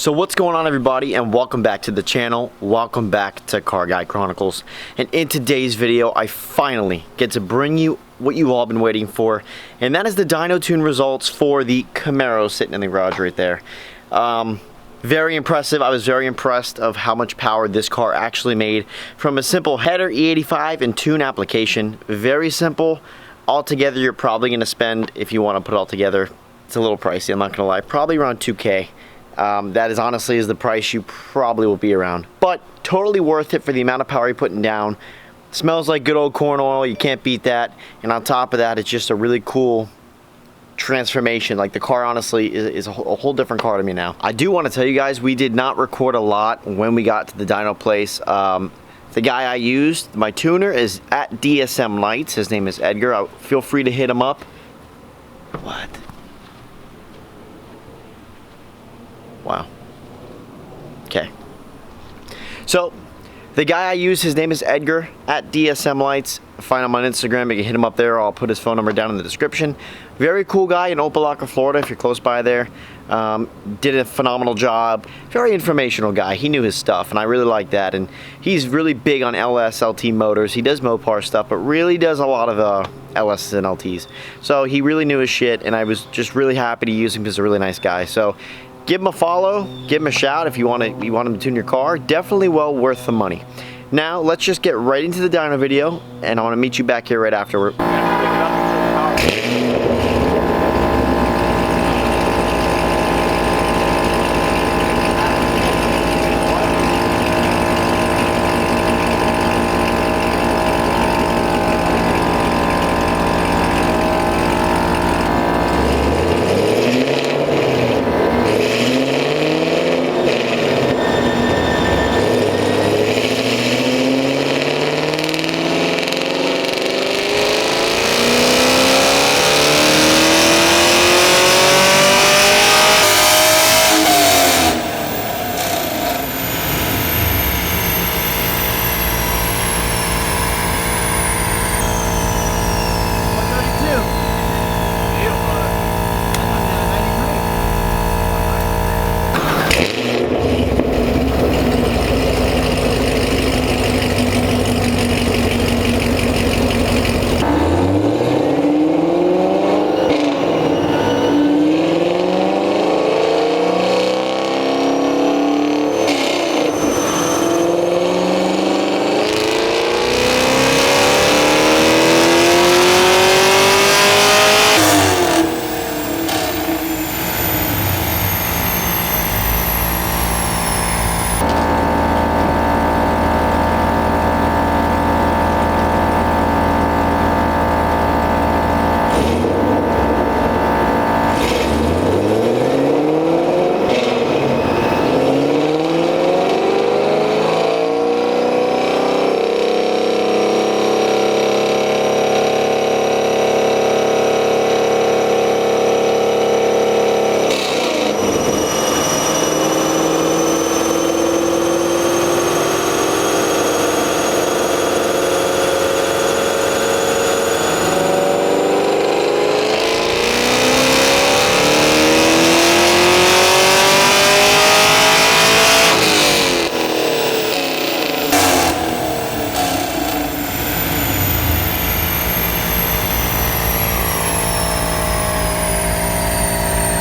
So what's going on, everybody, and welcome back to the channel. Welcome back to Car Guy Chronicles. And in today's video, I finally get to bring you what you all been waiting for, and that is the dyno tune results for the Camaro sitting in the garage right there. Very impressive. I was very impressed of how much power this car actually made from a simple header E85 and tune application. Very simple. Altogether, you're probably going to spend, if you want to put it all together, it's a little pricey, I'm not going to lie, probably around 2K. That is honestly the price you probably will be around, but totally worth it for the amount of power you're putting down. Smells like good old corn oil, you can't beat that. And on top of that, it's just a really cool transformation. Like, the car honestly is a whole different car to me now. I do want to tell you guys, we did not record a lot when we got to the dyno place. The guy I used, my tuner, is at DSM Lights. His name is Edgar. Feel free to hit him up. What? Wow. Okay. So, the guy I use, his name is Edgar, at DSM Lights. Find him on Instagram. You can hit him up there. I'll put his phone number down in the description. Very cool guy in Opelika, Florida, if you're close by there. Did a phenomenal job. Very informational guy. He knew his stuff, and I really like that. And he's really big on LS, LT motors. He does Mopar stuff, but really does a lot of LSs and LTs. So he really knew his shit, and I was just really happy to use him because he's a really nice guy. So give him a follow, give him a shout if you want him to tune your car. Definitely well worth the money. Now, let's just get right into the dyno video, and I want to meet you back here right afterward.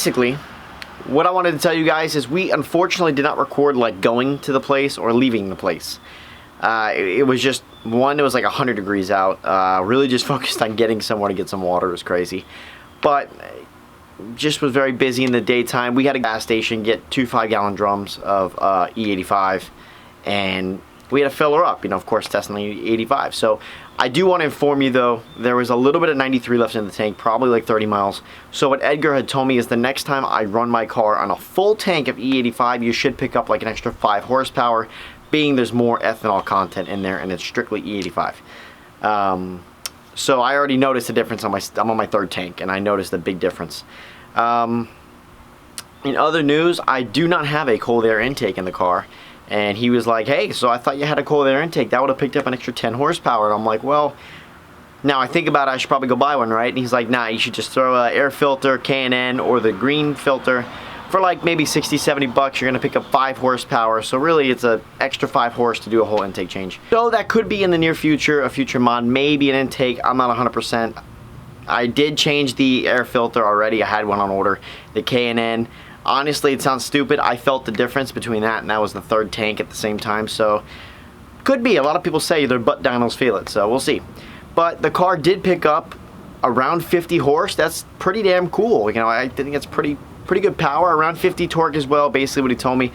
Basically, what I wanted to tell you guys is we unfortunately did not record like going to the place or leaving the place. It was just, one, it was like 100 degrees out. Really just focused on getting somewhere to get some water. It was crazy. But just was very busy in the daytime. We had a gas station get 2 5-gallon drums of E85, and we had to fill her up, you know, of course, testing the E85. So I do want to inform you, though, there was a little bit of 93 left in the tank, probably like 30 miles. So what Edgar had told me is the next time I run my car on a full tank of E85, you should pick up like an extra 5 horsepower, being there's more ethanol content in there, and it's strictly E85. So I already noticed a difference on I'm on my third tank, and I noticed a big difference. In other news, I do not have a cold air intake in the car. And he was like, hey, so I thought you had a cold air intake. That would have picked up an extra 10 horsepower. And I'm like, well, now I think about it, I should probably go buy one, right? And he's like, nah, you should just throw an air filter, K&N, or the green filter. for like maybe 60, 70 bucks, you're gonna pick up 5 horsepower. So really it's an extra 5 horse to do a whole intake change. So that could be in the near future, a future mod, maybe an intake. I'm not 100%. I did change the air filter already. I had one on order, the K&N. Honestly, it sounds stupid. I felt the difference between that and that was the 3rd tank at the same time. So could be. A lot of people say their butt dynos feel it, so we'll see. But the car did pick up around 50 horse. That's pretty damn cool. You know, I think it's pretty good power, around 50 torque as well, basically what he told me.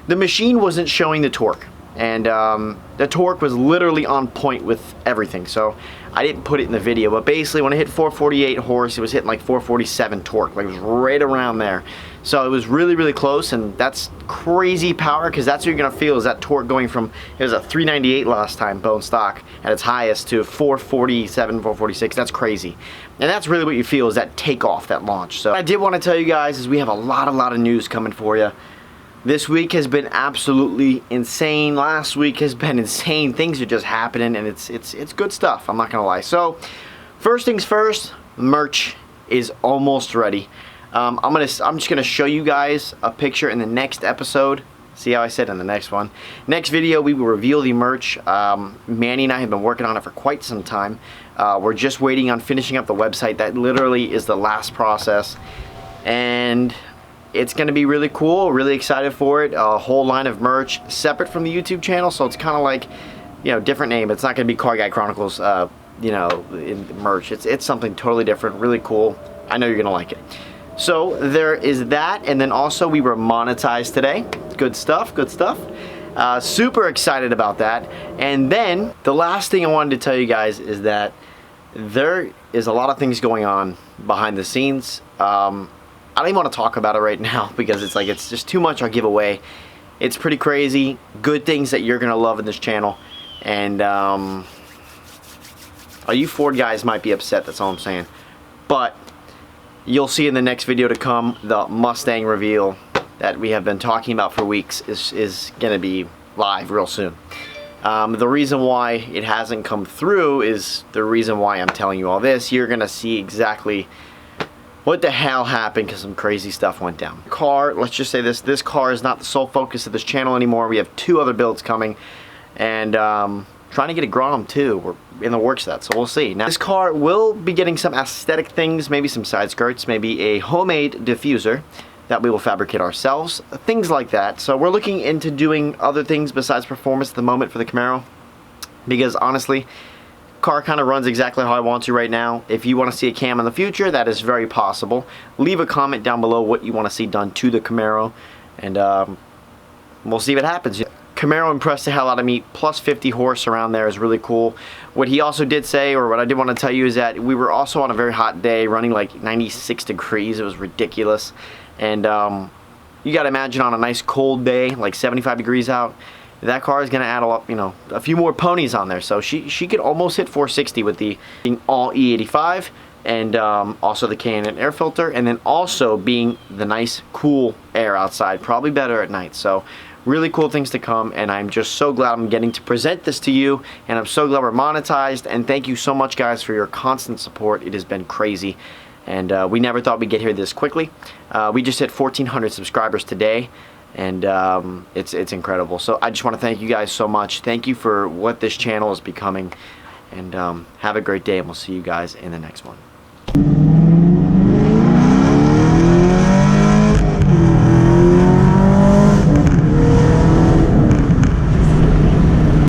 The machine wasn't showing the torque, and the torque was literally on point with everything, so I didn't put it in the video, but basically when I hit 448 horse, it was hitting like 447 torque, like it was right around there. So it was really close, and that's crazy power, because that's what you're gonna feel, is that torque going from, it was a 398 last time, bone stock, at its highest, to 447, 446, that's crazy. And that's really what you feel, is that takeoff, that launch. So what I did want to tell you guys is we have a lot of news coming for you. This week has been absolutely insane. Last week has been insane. Things are just happening, and it's good stuff, I'm not gonna lie. So first things first, merch is almost ready. I'm just gonna show you guys a picture in the next episode. See how I said in the next one. Next video we will reveal the merch. Manny and I have been working on it for quite some time. We're just waiting on finishing up the website. That literally is the last process, and it's gonna be really cool. Really excited for it. A whole line of merch separate from the YouTube channel, so it's kind of like, you know, different name. It's not gonna be Car Guy Chronicles, you know, in merch. It's something totally different. Really cool. I know you're gonna like it. So there is that, and then also we were monetized today. Good stuff, good stuff. Super excited about that. And then the last thing I wanted to tell you guys is that there is a lot of things going on behind the scenes. I don't even want to talk about it right now, because it's like, it's just too much I'll give away. It's pretty crazy. Good things that you're gonna love in this channel. And all you Ford guys might be upset, that's all I'm saying. But you'll see in the next video to come, the Mustang reveal that we have been talking about for weeks is going to be live real soon. The reason why it hasn't come through is the reason why I'm telling you all this. You're going to see exactly what the hell happened, because some crazy stuff went down. Car, let's just say this car is not the sole focus of this channel anymore. We have 2 other builds coming, and trying to get a Grom too. We're in the works of that, so we'll see. Now this car will be getting some aesthetic things, maybe some side skirts, maybe a homemade diffuser that we will fabricate ourselves, things like that. So we're looking into doing other things besides performance at the moment for the Camaro, because honestly, car kind of runs exactly how I want to right now. If you want to see a cam in the future, that is very possible. Leave a comment down below what you want to see done to the Camaro, and we'll see what happens. Camaro impressed the hell out of me. Plus 50 horse around there is really cool. What he also did say, or what I did want to tell you, is that we were also on a very hot day, running like 96 degrees. It was ridiculous. And you got to imagine on a nice cold day, like 75 degrees out, that car is going to add up, you know, a few more ponies on there. So she could almost hit 460 with the being all E85, and also the K&N air filter, and then also being the nice cool air outside. Probably better at night. So really cool things to come, and I'm just so glad I'm getting to present this to you, and I'm so glad we're monetized. And thank you so much guys for your constant support. It has been crazy, and we never thought we'd get here this quickly. We just hit 1,400 subscribers today, and it's incredible. So I just want to thank you guys so much. Thank you for what this channel is becoming, and have a great day, and we'll see you guys in the next one.